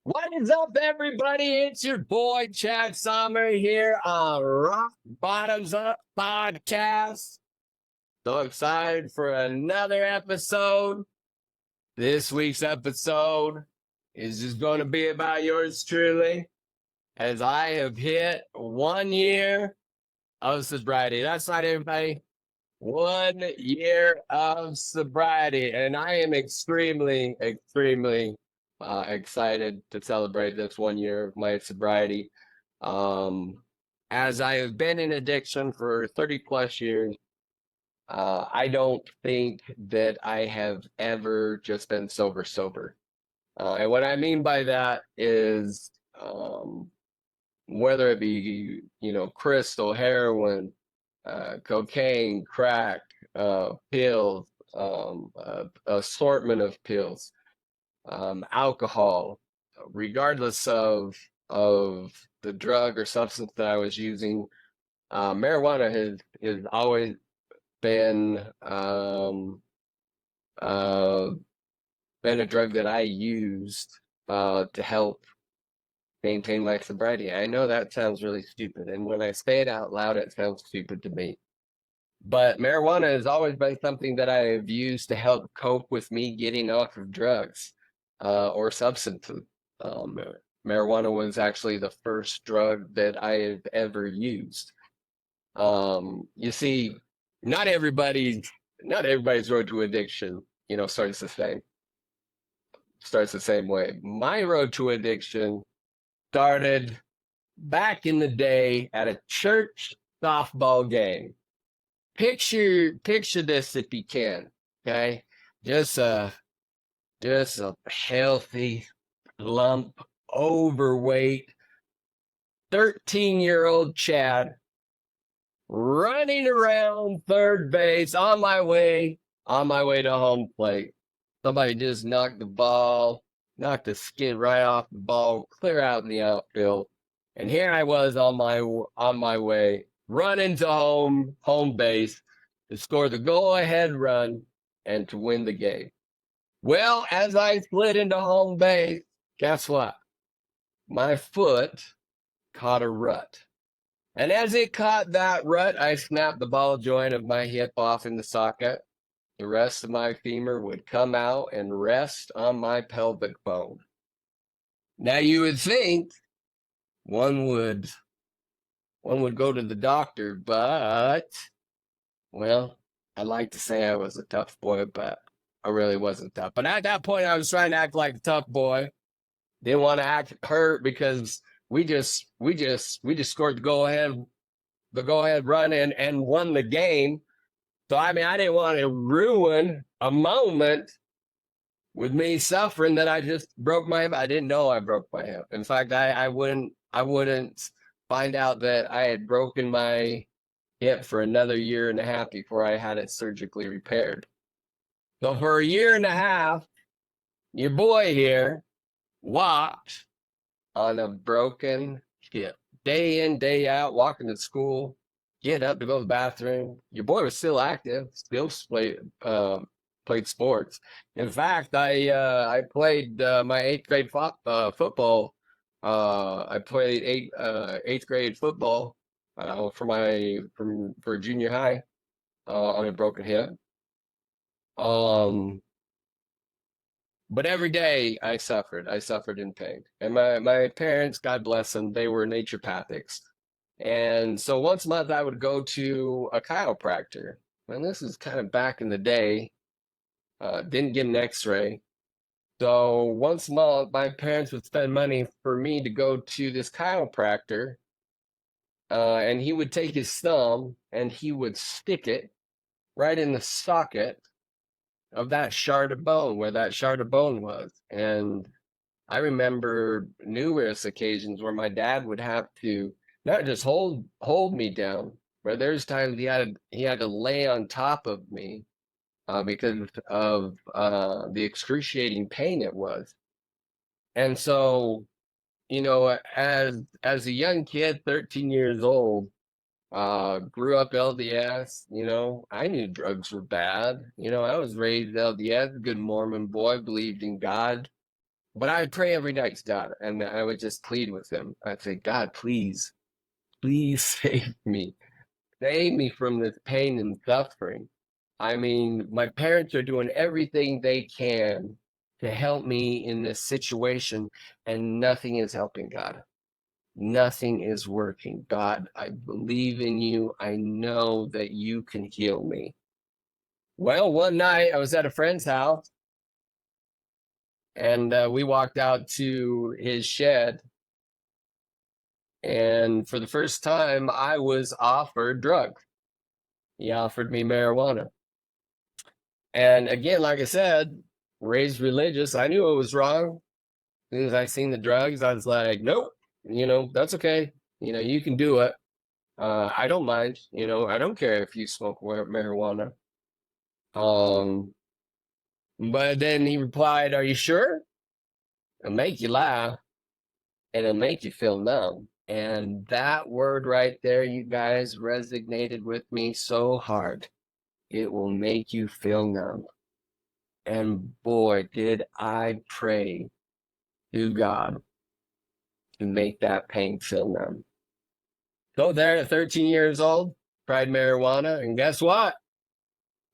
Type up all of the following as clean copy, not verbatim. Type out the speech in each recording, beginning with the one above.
What is up, everybody? It's your boy Chad Sommer here on Rock Bottoms Up Podcast. So excited for another episode. This week's episode is just going to be about yours truly, as I have hit 1 year of sobriety. That's right, everybody. 1 year of sobriety, and I am extremely excited to celebrate this 1 year of my sobriety. Um, as I have been in addiction for 30 plus years, I don't think that I have ever just been sober. And what I mean by that is, whether it be, crystal, heroin, cocaine, crack, pills, assortment of pills, alcohol, regardless of the drug or substance that I was using. Marijuana has always been uh, been a drug that I used to help maintain my sobriety. I know that sounds really stupid, and when I say it out loud, it sounds stupid to me. But marijuana has always been something that I have used to help cope with me getting off of drugs or substances. Um, Marijuana was actually the first drug that I have ever used. You see, not everybody's not everybody's road to addiction, starts the same way. My road to addiction started back in the day at a church softball game. Picture this if you can, okay? Just a just a healthy, lump, overweight, 13-year-old Chad running around third base on my way to home plate. Somebody just knocked the skid right off the ball, clear out in the outfield. And here I was on my way, running to home base to score the go-ahead run and to win the game. Well, as I slid into home base, guess what? My foot caught a rut. And as it caught that rut, I snapped the ball joint of my hip off in the socket. The rest of my femur would come out and rest on my pelvic bone. Now you would think one would go to the doctor, but well, I'd like to say I was a tough boy, but I really wasn't tough. But at that point I was trying to act like a tough boy. Didn't want to act hurt because we just scored the go ahead run and won the game. So I mean I didn't want to ruin a moment with me suffering that I just broke my hip. I didn't know I broke my hip. In fact, I wouldn't find out that I had broken my hip for another year and a half before I had it surgically repaired. So for a year and a half, your boy here walked on a broken hip. Day in, day out, walking to school, getting up to go to the bathroom. Your boy was still active, still played sports. In fact, I played my eighth grade football. I played eighth grade football for junior high on a broken hip. Um, but every day I suffered. I suffered in pain. And my parents, God bless them, they were naturopathics. And so once a month I would go to a chiropractor. And this is kind of back in the day. Didn't get an x-ray. So once a month, my parents would spend money for me to go to this chiropractor. And he would take his thumb and he would stick it right in the socket of that shard of bone, where that shard of bone was. And I remember numerous occasions where my dad would have to not just hold me down, but there's times he had to lay on top of me because of the excruciating pain it was. And so, as a young kid, 13 years old, grew up LDS, I knew drugs were bad. I was raised LDS, good Mormon boy, believed in God. But I would pray every night to God, and I would just plead with him. I'd say, God, please, please save me. Save me from this pain and suffering. I mean, my parents are doing everything they can to help me in this situation, and nothing is helping, God. Nothing is working. God, I believe in you. I know that you can heal me. Well, one night I was at a friend's house, and we walked out to his shed, and for the first time I was offered drugs. He offered me marijuana. And again, like I said, raised religious, I knew it was wrong. As soon as I seen the drugs, I was like, nope, that's okay. You can do it. I don't mind. I don't care if you smoke marijuana. Um, but then he replied, are you sure? It'll make you laugh and it'll make you feel numb. And that word right there, you guys, resonated with me so hard. It will make you feel numb. And boy, did I pray to God to make that pain feel numb. So there at 13 years old, tried marijuana, and guess what?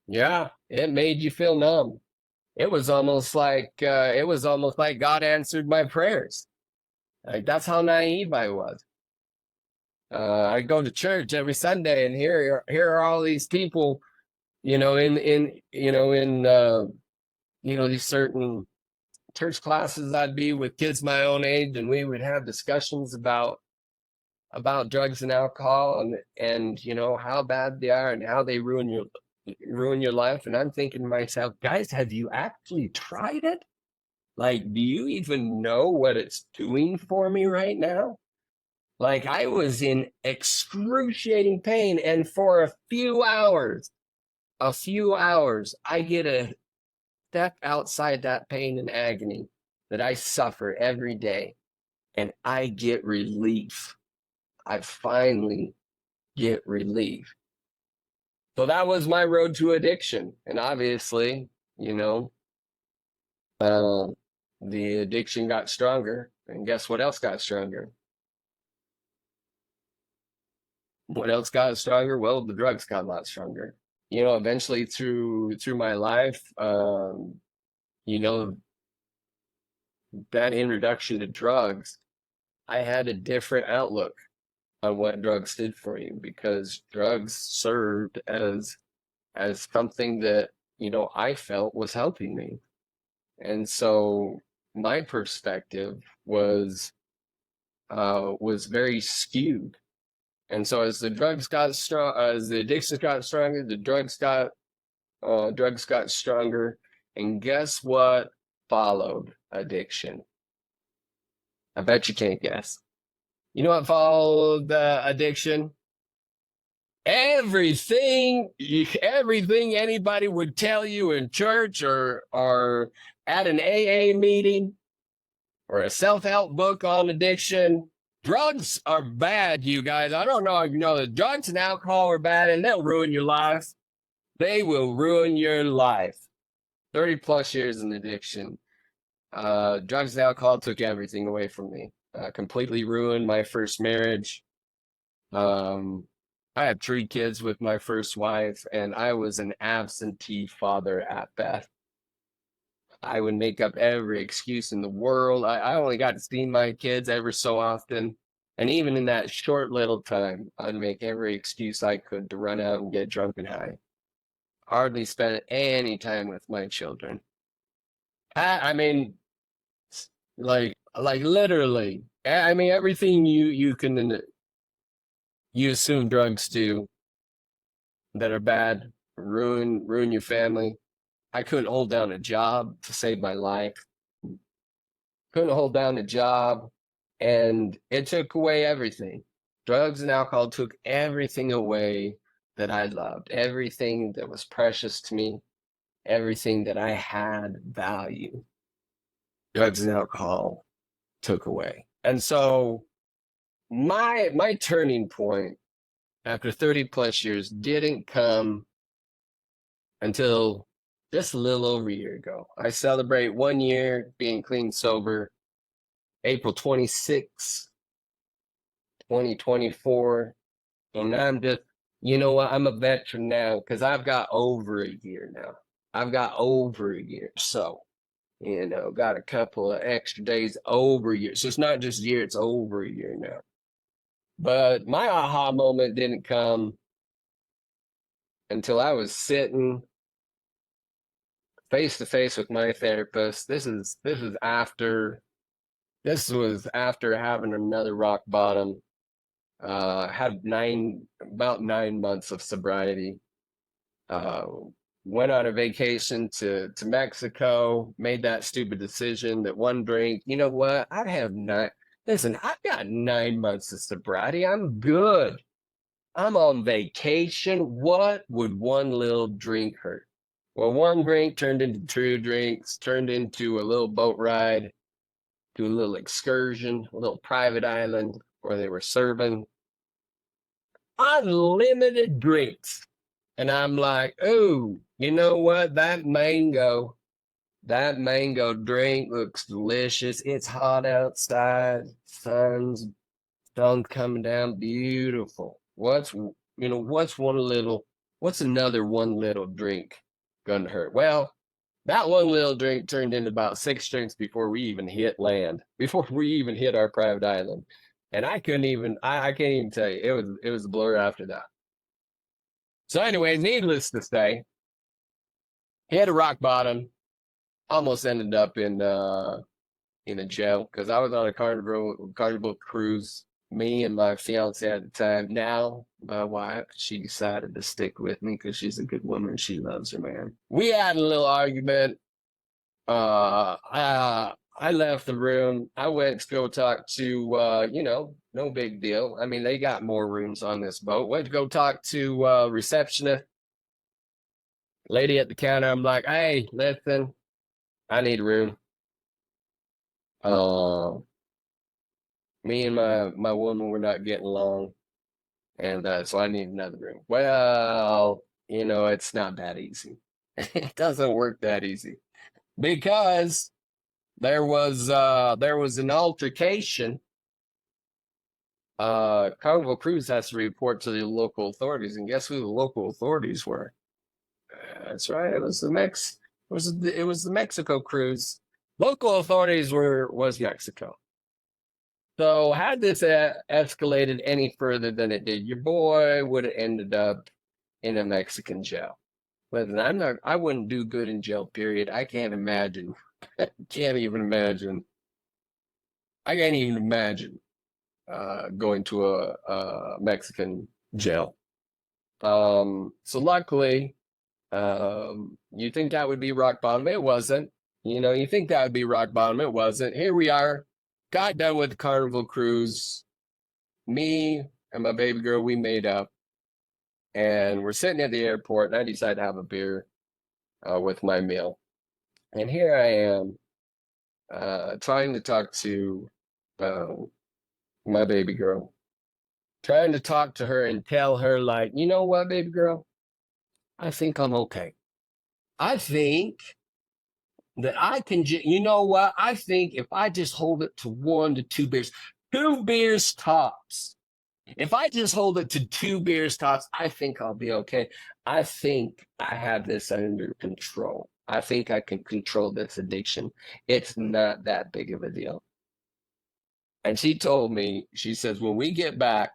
Yeah, it made you feel numb. It was almost like God answered my prayers. Like that's how naive I was. I go to church every Sunday, and here are all these people, in these certain church classes I'd be with kids my own age, and we would have discussions about drugs and alcohol, and how bad they are and how they ruin your life. And I'm thinking to myself, guys, have you actually tried it? Like, do you even know what it's doing for me right now? Like, I was in excruciating pain, and for a few hours, I get a step outside that pain and agony that I suffer every day, and I get relief. I finally get relief. So that was my road to addiction. And obviously, uh, the addiction got stronger. And guess what else got stronger? What else got stronger? Well, the drugs got a lot stronger. Eventually through my life, you know, that introduction to drugs, I had a different outlook on what drugs did for you, because drugs served as something that, I felt was helping me. And so my perspective was very skewed. And so as the drugs got strong, as the addictions got stronger, the drugs got stronger. And guess what followed addiction? I bet you can't guess. You know what followed addiction? Everything anybody would tell you in church or at an AA meeting or a self-help book on addiction. Drugs are bad, you guys. I don't know if you know that drugs and alcohol are bad, and they'll ruin your life. They will ruin your life. 30 plus years in addiction. Drugs and alcohol took everything away from me. Completely ruined my first marriage. I had 3 kids with my first wife, and I was an absentee father at best. I would make up every excuse in the world. I only got to see my kids ever so often. And even in that short little time, I'd make every excuse I could to run out and get drunk and high. Hardly spent any time with my children. I mean, like literally. I mean, everything you assume drugs do that are bad, ruin your family. I couldn't hold down a job to save my life. Couldn't hold down a job, and it took away everything. Drugs and alcohol took everything away that I loved, everything that was precious to me, everything that I had value. Drugs and alcohol took away. And so my turning point after 30 plus years didn't come until just a little over a year ago. I celebrate 1 year being clean sober, April 26th, 2024. And I'm just, you know what? I'm a veteran now because I've got over a year now. I've got over a year. So, got a couple of extra days over a year. So it's not just a year, it's over a year now. But my aha moment didn't come until I was sitting face to face with my therapist. This was after having another rock bottom. Had about 9 months of sobriety. Uh, Went on a vacation to Mexico, made that stupid decision that one drink, you know what? Listen, I've got 9 months of sobriety. I'm good. I'm on vacation. What would one little drink hurt? Well, one drink turned into two drinks, turned into a little boat ride, to a little excursion, a little private island where they were serving unlimited drinks. And I'm like, oh, you know what? That mango drink looks delicious. It's hot outside. Sun's coming down. Beautiful. What's another one little drink gonna hurt? Well, that one little drink turned into about 6 drinks before we even hit land, before we even hit our private island. And I can't even tell you. It was a blur after that. So anyway, needless to say, hit a rock bottom, almost ended up in a jail because I was on a carnival cruise. Me and my fiance at the time, now my wife, she decided to stick with me because she's a good woman. She loves her man. We had a little argument. I left the room. I went to go talk to, no big deal. I mean, they got more rooms on this boat. Went to go talk to receptionist, lady at the counter. I'm like, hey, listen, I need a room. Uh, Me and my woman were not getting along, and so I need another room. Well, it's not that easy. It doesn't work that easy because there was an altercation. Carnival Cruise has to report to the local authorities, and guess who the local authorities were? That's right. It was the Mexico cruise. Local authorities was Mexico. So had this escalated any further than it did, your boy would have ended up in a Mexican jail. Listen, I wouldn't do good in jail, period. I can't imagine. Can't even imagine. I can't even imagine going to a Mexican jail. So luckily, you think that would be rock bottom? It wasn't. You think that would be rock bottom? It wasn't. Here we are, got done with the Carnival cruise. Me and my baby girl, we made up, and we're sitting at the airport, and I decided to have a beer with my meal. And here I am, trying to talk to uh, my baby girl, trying to talk to her and tell her, like, you know what, baby girl, I think I'm okay. I think that I can you know what? I think if I just hold it to 1 to 2 beers, 2 beers tops. If I just hold it to 2 beers tops, I think I'll be okay. I think I have this under control. I think I can control this addiction. It's not that big of a deal. And she told me, she says, when we get back,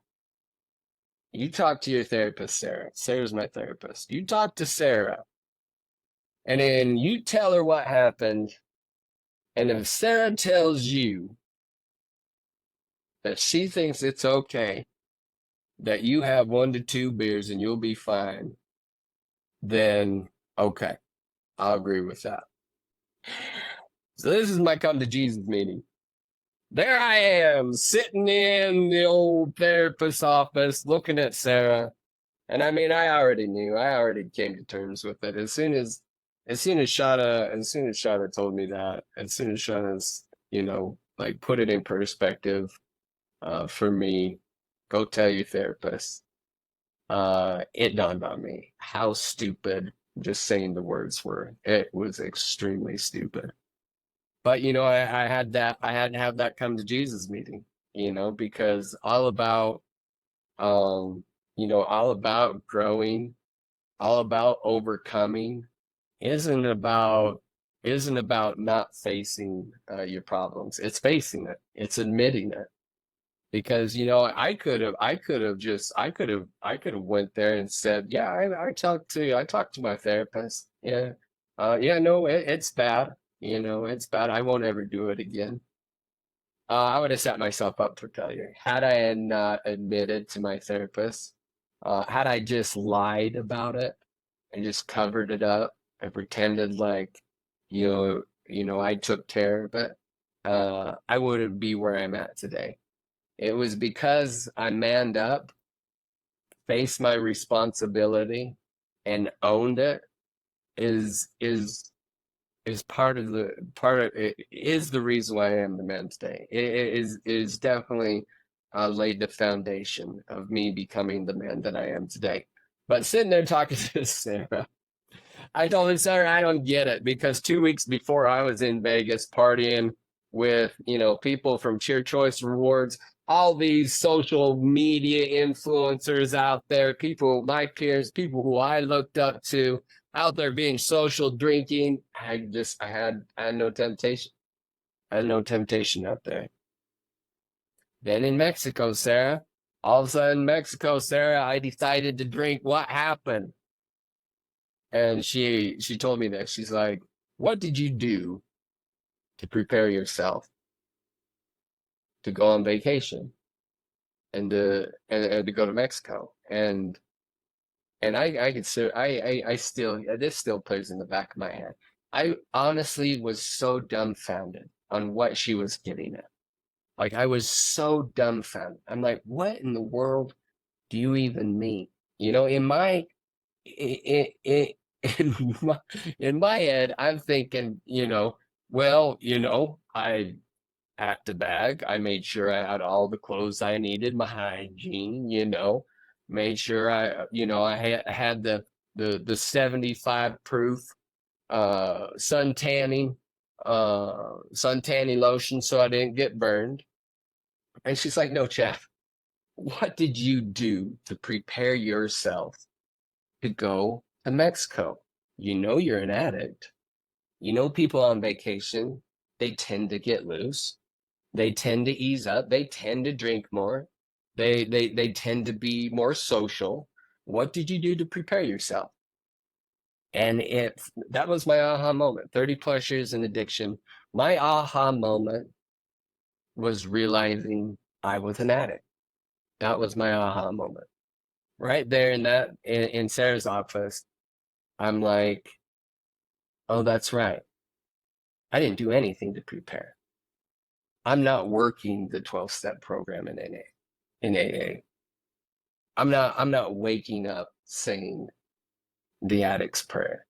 you talk to your therapist, Sarah. Sarah's my therapist. You talk to Sarah, and then you tell her what happened. And if Sarah tells you that she thinks it's okay, that you have 1 to 2 beers and you'll be fine, then okay, I'll agree with that. So this is my come to Jesus meeting. There I am, sitting in the old therapist's office, looking at Sarah. And I mean, I already knew. I already came to terms with it. As soon as Shada told me that, as soon as Shada's, like put it in perspective, for me, go tell your therapist. It dawned on me how stupid Just saying the words were, it was extremely stupid. But I had to have that come to Jesus meeting, because um, all about growing, all about overcoming, isn't about isn't about not facing your problems. It's facing it. It's admitting it. Because I could have went there and said, yeah, I talked to my therapist. Yeah, yeah, no, it's bad. It's bad. I won't ever do it again. I would have set myself up for failure had I had not admitted to my therapist. Had I just lied about it and just covered it up and pretended like, I took care of it, I wouldn't be where I'm at today. It was because I manned up, faced my responsibility, and owned it is part of it is the reason why I am the man today. It is definitely laid the foundation of me becoming the man that I am today. But sitting there talking to Sarah, I told her, Sarah, I don't get it because 2 weeks before I was in Vegas partying with, people from Cheer Choice Rewards, all these social media influencers out there, people, my peers, people who I looked up to out there being social drinking. I had no temptation. I had no temptation out there. Then in Mexico, Sarah, all of a sudden, Mexico, Sarah, I decided to drink. What happened? And she told me that. She's like, what did you do to prepare yourself to go on vacation and to go to Mexico? And I consider I still, this still plays in the back of my head. I honestly was so dumbfounded on what she was getting at. Like I was so dumbfounded. I'm like, what in the world do you even mean? In my in, in my in my head, I'm thinking, well, I packed a bag. I made sure I had all the clothes I needed, my hygiene, made sure I had the 75 proof sun tanning lotion so I didn't get burned. And she's like, no, Jeff, what did you do to prepare yourself to go to Mexico? You're an addict. People on vacation, they tend to get loose. They tend to ease up. They tend to drink more. They tend to be more social. What did you do to prepare yourself? And that was my aha moment. 30 plus years in addiction. My aha moment was realizing I was an addict. That was my aha moment. Right there in Sarah's office, I'm like, oh, that's right. I didn't do anything to prepare. I'm not working the 12-step program in AA. I'm not waking up saying the addict's prayer.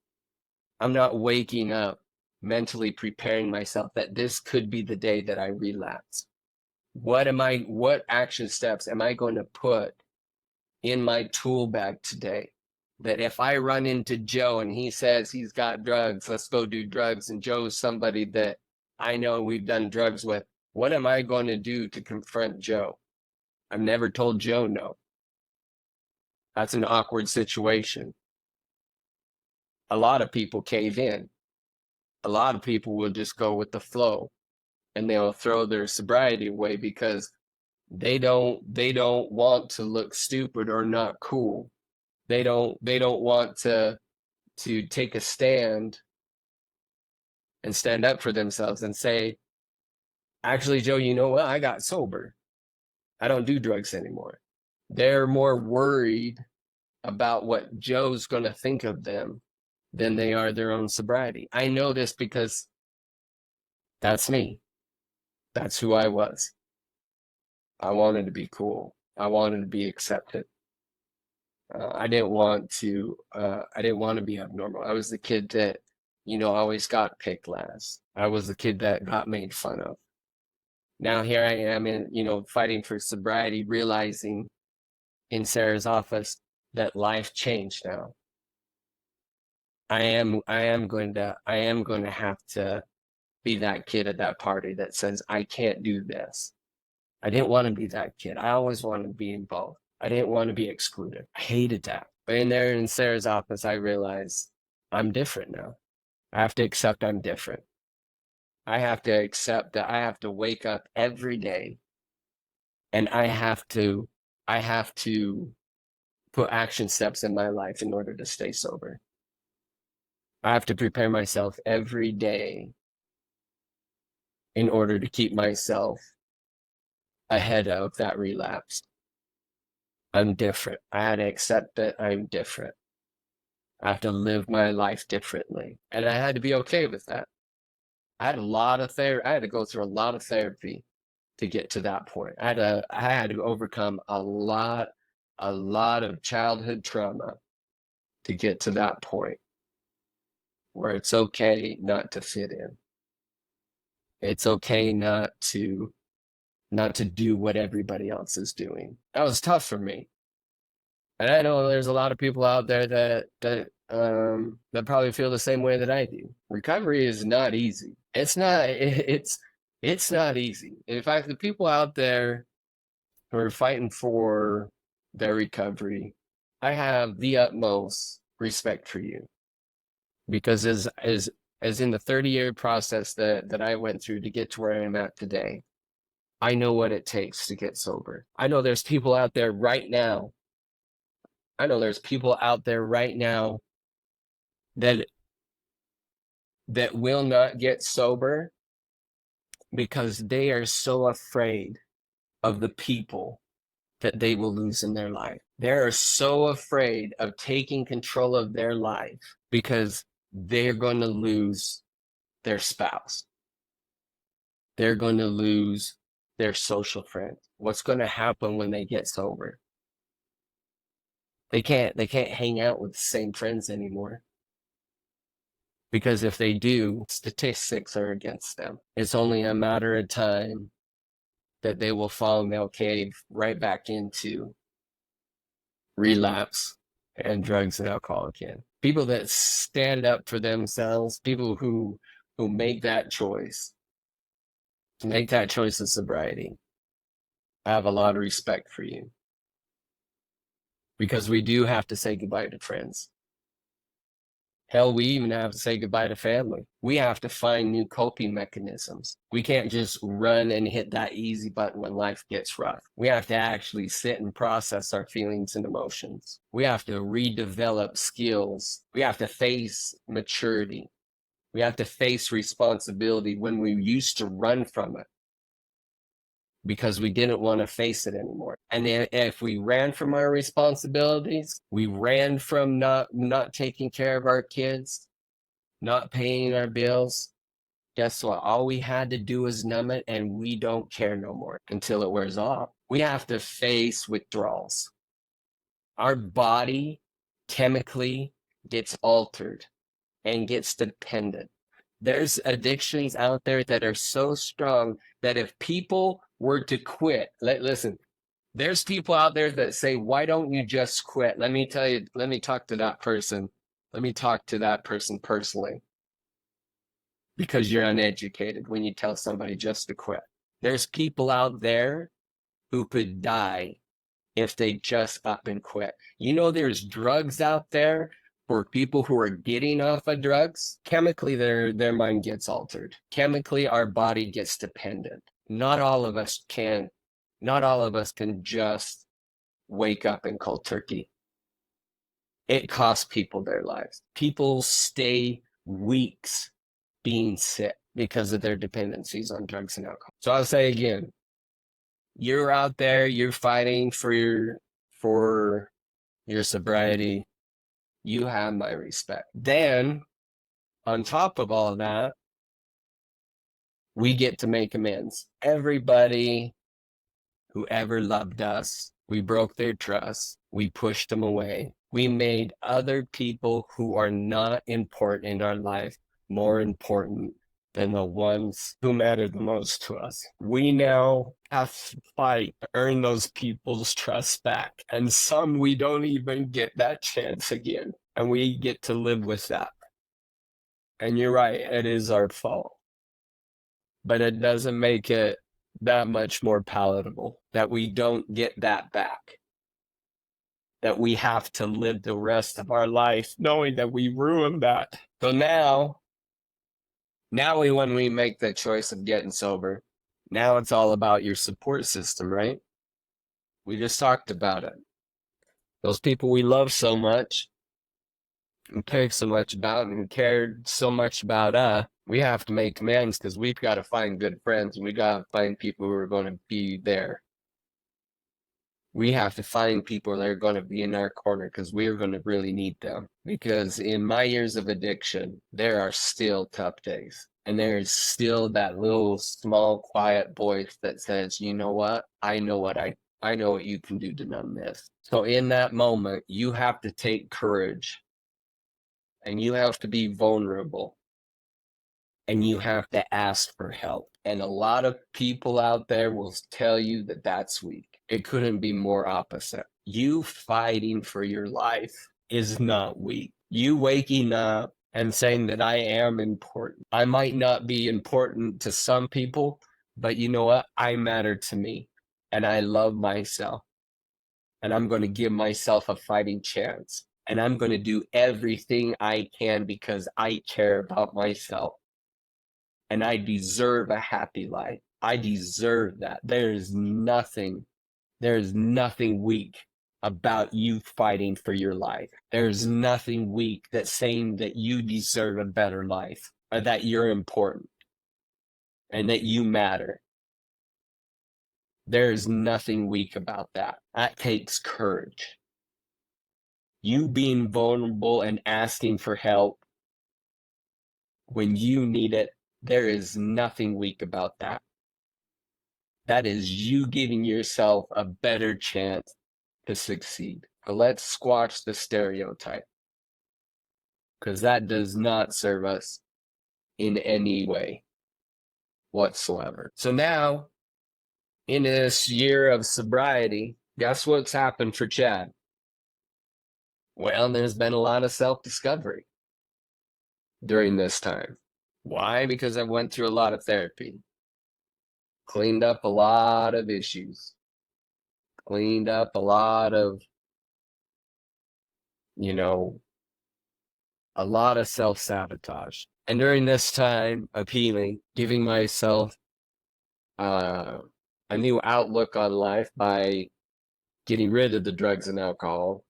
I'm not waking up mentally preparing myself that this could be the day that I relapse. What action steps am I going to put in my tool bag today that if I run into Joe and he says he's got drugs, let's go do drugs, and Joe's somebody that I know we've done drugs with, what am I going to do to confront Joe? I've never told Joe no. That's an awkward situation. A lot of people cave in. A lot of people will just go with the flow and they'll throw their sobriety away because they don't want to look stupid or not cool. They don't want to take a stand and stand up for themselves and say, actually, Joe, you know what? I got sober. I don't do drugs anymore. They're more worried about what Joe's going to think of them than they are their own sobriety. I know this because that's me. That's who I was. I wanted to be cool. I wanted to be accepted. I didn't want to. I didn't want to be abnormal. I was the kid that, always got picked last. I was the kid that got made fun of. Now here I am in, fighting for sobriety, realizing in Sarah's office that life changed now. I am going to have to be that kid at that party that says, I can't do this. I didn't want to be that kid. I always wanted to be involved. I didn't want to be excluded. I hated that. But in there in Sarah's office, I realized I'm different now. I have to accept I'm different. I have to accept that I have to wake up every day and I have to put action steps in my life in order to stay sober. I have to prepare myself every day in order to keep myself ahead of that relapse. I'm different. I had to accept that I'm different. I have to live my life differently. And I had to be okay with that. I had a lot of therapy. I had to go through a lot of therapy to get to that point. I had to overcome a lot of childhood trauma to get to that point where it's okay not to fit in. It's okay not to do what everybody else is doing. That was tough for me. And I know there's a lot of people out there that probably feel the same way that I do. Recovery is not easy. It's not easy. In fact, the people out there who are fighting for their recovery, I have the utmost respect for you because as in the 30-year process that I went through to get to where I'm at today, I know what it takes to get sober. I know there's people out there right now. I know there's people out there right now that will not get sober because they are so afraid of the people that they will lose in their life. They're so afraid of taking control of their life because they're going to lose their spouse. They're going to lose their social friends. What's going to happen when they get sober? They can't hang out with the same friends anymore. Because if they do, statistics are against them. It's only a matter of time that they will fall and they'll cave right back into relapse and drugs and alcohol again. People that stand up for themselves, people who make that choice, to make that choice of sobriety, I have a lot of respect for you. Because we do have to say goodbye to friends. Hell, we even have to say goodbye to family. We have to find new coping mechanisms. We can't just run and hit that easy button when life gets rough. We have to actually sit and process our feelings and emotions. We have to redevelop skills. We have to face maturity. We have to face responsibility when we used to run from it because we didn't want to face it anymore. And if we ran from our responsibilities, we ran from not taking care of our kids, not paying our bills, guess what? All we had to do is numb it, and we don't care no more until it wears off. We have to face withdrawals. Our body chemically gets altered and gets dependent. There's addictions out there that are so strong that if people were to quit, listen, there's people out there that say, why don't you just quit? Let me tell you, let me talk to that person. Let me talk to that person personally. Because you're uneducated when you tell somebody just to quit. There's people out there who could die if they just up and quit. You know, there's drugs out there for people who are getting off of drugs. Chemically, their mind gets altered. Chemically, our body gets dependent. Not all of us can just wake up and cold turkey. It costs people their lives. People stay weeks being sick because of their dependencies on drugs and alcohol. So I'll say again, you're out there, you're fighting for your sobriety. You have my respect. Then, on top of all of that, we get to make amends. Everybody who ever loved us, we broke their trust. We pushed them away. We made other people who are not important in our life more important than the ones who matter the most to us. We now have to fight to earn those people's trust back. And some we don't even get that chance again. And we get to live with that. And you're right, it is our fault. But it doesn't make it that much more palatable that we don't get that back. That we have to live the rest of our life knowing that we ruined that. So now when we make the choice of getting sober, now it's all about your support system, right? We just talked about it. Those people we love so much and care so much about and cared so much about we have to make amends because we've got to find good friends and we got to find people who are going to be there. We have to find people that are going to be in our corner because we're going to really need them. Because in my years of addiction, there are still tough days. And there's still that little small quiet voice that says, you know what? I know what you can do to numb this. So in that moment, you have to take courage and you have to be vulnerable and you have to ask for help. And a lot of people out there will tell you that that's weak. It couldn't be more opposite. You fighting for your life is not weak. You waking up and saying that I am important. I might not be important to some people, but you know what? I matter to me and I love myself. And I'm going to give myself a fighting chance. And I'm going to do everything I can because I care about myself. And I deserve a happy life. I deserve that. There's nothing weak about you fighting for your life. There's nothing weak that's saying that you deserve a better life or that you're important and that you matter. There's nothing weak about that. That takes courage. You being vulnerable and asking for help when you need it, there is nothing weak about that. That is you giving yourself a better chance to succeed. But let's squash the stereotype because that does not serve us in any way whatsoever. So now, in this year of sobriety, guess what's happened for Chad? Well, there's been a lot of self-discovery during this time. Why? Because I went through a lot of therapy, cleaned up a lot of issues, cleaned up a lot of, a lot of self-sabotage. And during this time of healing, giving myself a new outlook on life by getting rid of the drugs and alcohol,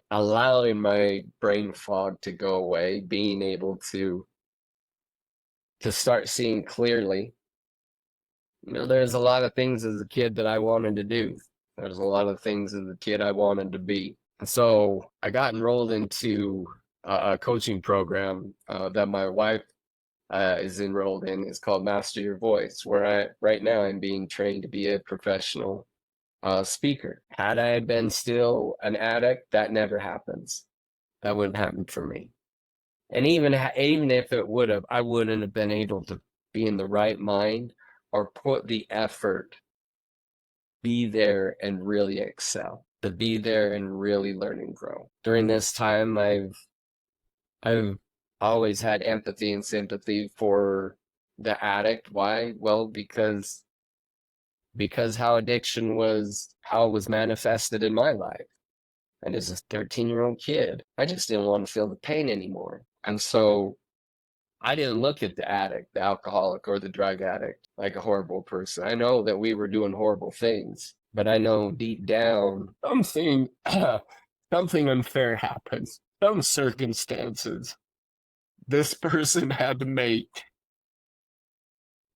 allowing my brain fog to go away, being able to start seeing clearly. There's a lot of things as a kid that I wanted to do. There's a lot of things as a kid I wanted to be. And so I got enrolled into a coaching program that my wife is enrolled in. It's called Master Your Voice, where right now I'm being trained to be a professional speaker. Had I been still an addict, that never happens. That wouldn't happen for me. And even if it would have, I wouldn't have been able to be in the right mind or put the effort, be there and really excel, to be there and really learn and grow. During this time, I've always had empathy and sympathy for the addict. Why? Well, because how addiction was, how it was manifested in my life. And as a 13-year-old kid, I just didn't want to feel the pain anymore. And so I didn't look at the addict, the alcoholic, or the drug addict like a horrible person. I know that we were doing horrible things, but I know deep down something unfair happens. Some circumstances this person had to make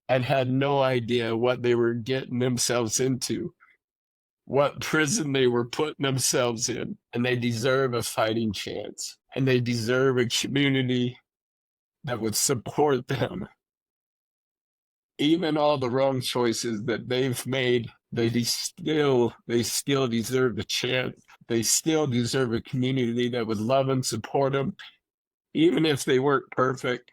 and had no idea what they were getting themselves into, what prison they were putting themselves in, and they deserve a fighting chance, and they deserve a community that would support them. Even all the wrong choices that they've made, they still deserve a chance. They still deserve a community that would love and support them, even if they weren't perfect.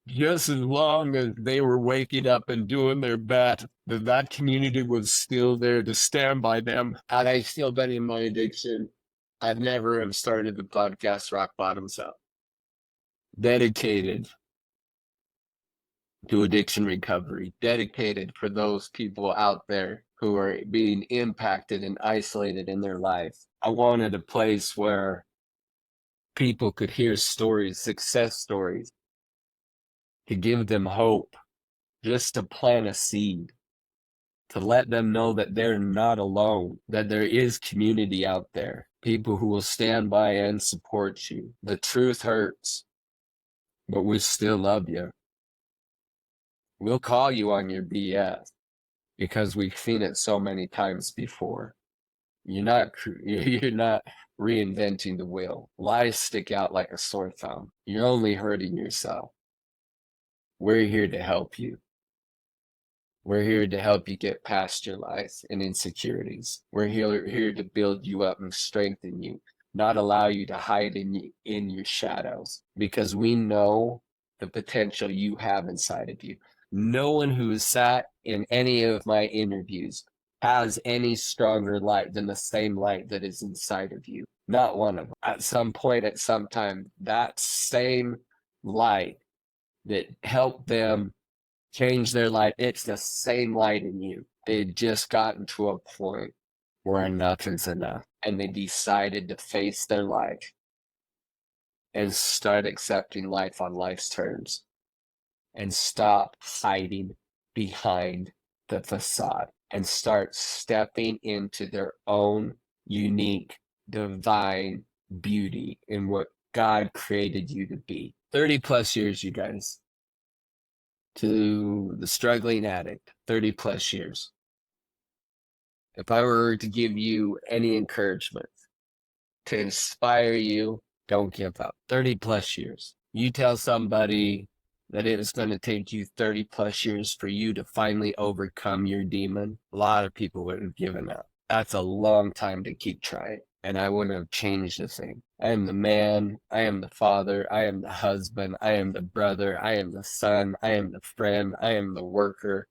Just as long as they were waking up and doing their best, that community was still there to stand by them. Had I still been in my addiction, I've never have started the podcast Rock Bottoms Up, dedicated to addiction recovery, dedicated for those people out there who are being impacted and isolated in their life. I wanted a place where people could hear stories, success stories, to give them hope, just to plant a seed, to let them know that they're not alone, that there is community out there, people who will stand by and support you. The truth hurts, but we still love you. We'll call you on your BS because we've seen it so many times before. You're not reinventing the wheel. Lies stick out like a sore thumb. You're only hurting yourself. We're here to help you. We're here to help you get past your lies and insecurities. We're here to build you up and strengthen you, not allow you to hide in your shadows, because we know the potential you have inside of you. No one who has sat in any of my interviews has any stronger light than the same light that is inside of you. Not one of them. At some point, at some time, that same light that helped them change their life, it's the same light in you. They'd just gotten to a point where enough is enough, and they decided to face their life and start accepting life on life's terms and stop hiding behind the facade and start stepping into their own unique, divine beauty in what God created you to be. 30 plus years, you guys. To the struggling addict, 30 plus years. If I were to give you any encouragement to inspire you, don't give up. 30 plus years. You tell somebody that it is going to take you 30 plus years for you to finally overcome your demon, a lot of people would have given up. That's a long time to keep trying. And I wouldn't have changed a thing. I am the man, I am the father, I am the husband, I am the brother, I am the son, I am the friend, I am the worker.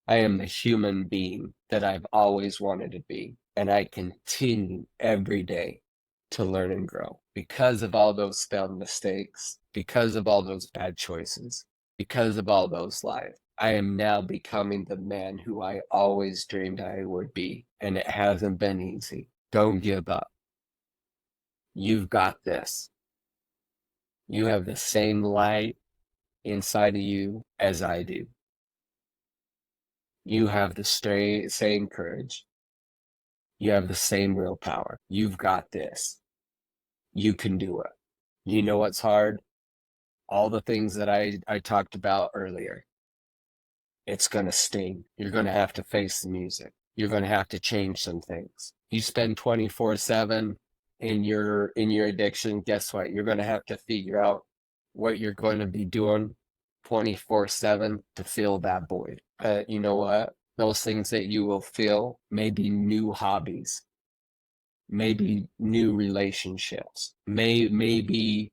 I am the human being that I've always wanted to be. And I continue every day to learn and grow because of all those failed mistakes, because of all those bad choices, because of all those lies. I am now becoming the man who I always dreamed I would be, and it hasn't been easy. Don't give up. You've got this. You have the same light inside of you as I do. You have the same courage. You have the same willpower. You've got this. You can do it. You know what's hard? All the things that I talked about earlier. It's going to sting. You're going to have to face the music. You're going to have to change some things. You spend 24/7 in your addiction, guess what? You're going to have to figure out what you're going to be doing 24/7 to fill that void. You know what? Those things that you will feel may be new hobbies, maybe new relationships, maybe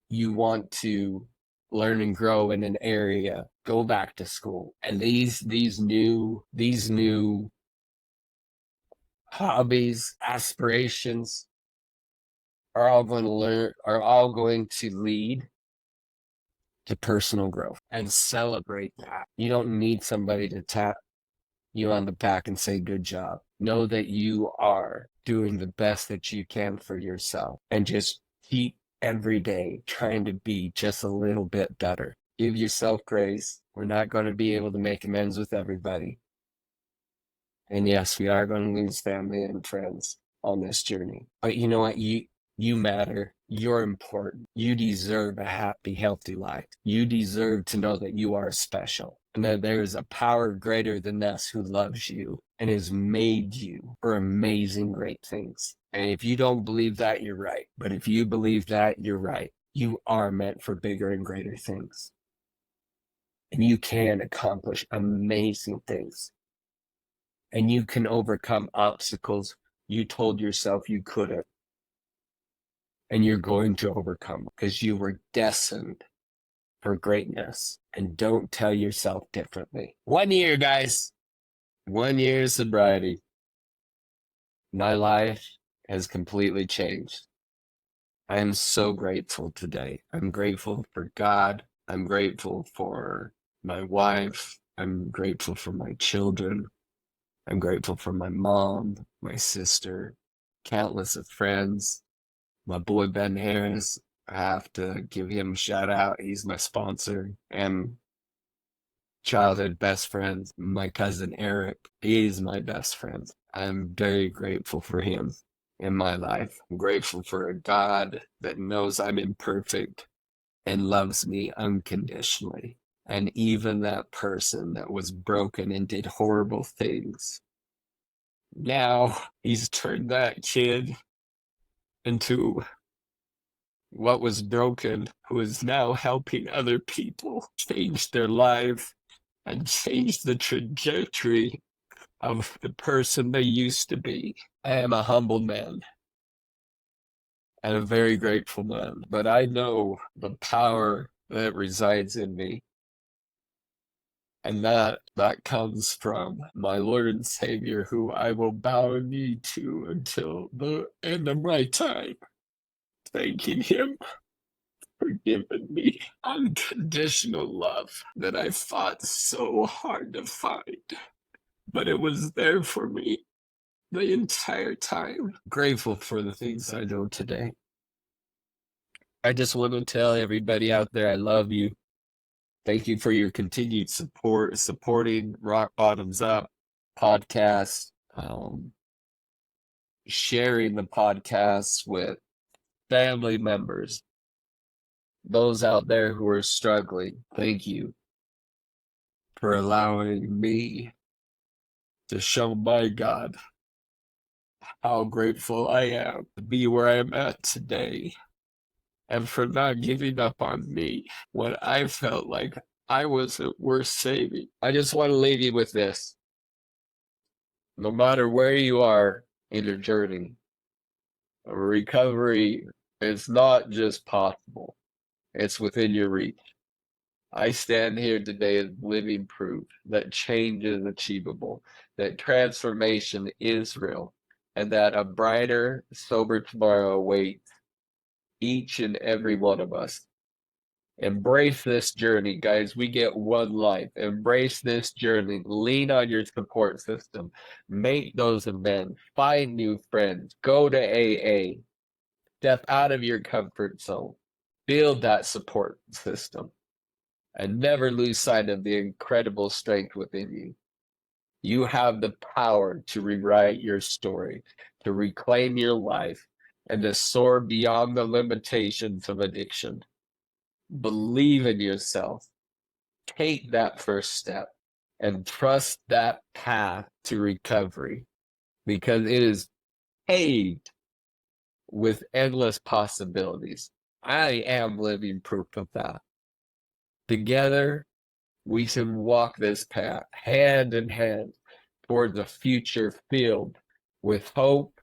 you want to learn and grow in an area, go back to school. And these new hobbies, aspirations are all going to lead to personal growth, and celebrate that. You don't need somebody to tap you on the back and say, good job. Know that you are doing the best that you can for yourself, and just keep every day trying to be just a little bit better. Give yourself grace. We're not going to be able to make amends with everybody. And yes, we are going to lose family and friends on this journey. But you know what? You matter. You're important. You deserve a happy, healthy life. You deserve to know that you are special, and that there is a power greater than us who loves you and has made you for amazing, great things. And if you don't believe that, you're right. But if you believe that, you're right. You are meant for bigger and greater things. And you can accomplish amazing things. And you can overcome obstacles you told yourself you couldn't. And you're going to overcome because you were destined for greatness. And don't tell yourself differently. 1 year, guys. 1 year sobriety. My life has completely changed. I am so grateful today. I'm grateful for God. I'm grateful for my wife. I'm grateful for my children. I'm grateful for my mom, my sister, countless of friends. My boy Ben Harris, I have to give him a shout out. He's my sponsor and childhood best friend. My cousin Eric, he's my best friend. I'm very grateful for him in my life. I'm grateful for a God that knows I'm imperfect and loves me unconditionally. And even that person that was broken and did horrible things, now he's turned that kid into what was broken, who is now helping other people change their life and change the trajectory of the person they used to be. I am a humble man and a very grateful man, but I know the power that resides in me. And that comes from my Lord and Savior, who I will bow a knee to until the end of my time, thanking him for giving me unconditional love that I fought so hard to find. But it was there for me the entire time. Grateful for the things I know today. I just want to tell everybody out there I love you. Thank you for your continued support, supporting Rock Bottoms Up podcast, sharing the podcast with family members, those out there who are struggling. Thank you for allowing me to show my God how grateful I am to be where I'm at today, and for not giving up on me when I felt like I wasn't worth saving. I just want to leave you with this. No matter where you are in your journey, recovery is not just possible, it's within your reach. I stand here today as living proof that change is achievable, that transformation is real, and that a brighter, sober tomorrow awaits each and every one of us. Embrace this journey, guys. We get one life. Embrace this journey. Lean on your support system. Make those amends. Find new friends. Go to AA. Step out of your comfort zone. Build that support system. And never lose sight of the incredible strength within you. You have the power to rewrite your story, to reclaim your life, and to soar beyond the limitations of addiction. Believe in yourself. Take that first step and trust that path to recovery, because it is paved with endless possibilities. I am living proof of that. Together, we can walk this path hand in hand towards a future filled with hope,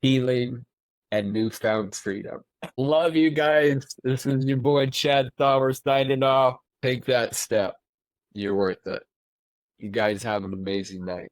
healing, and newfound freedom. Love you guys. This is your boy Chad Sauer signing off. Take that step. You're worth it. You guys have an amazing night.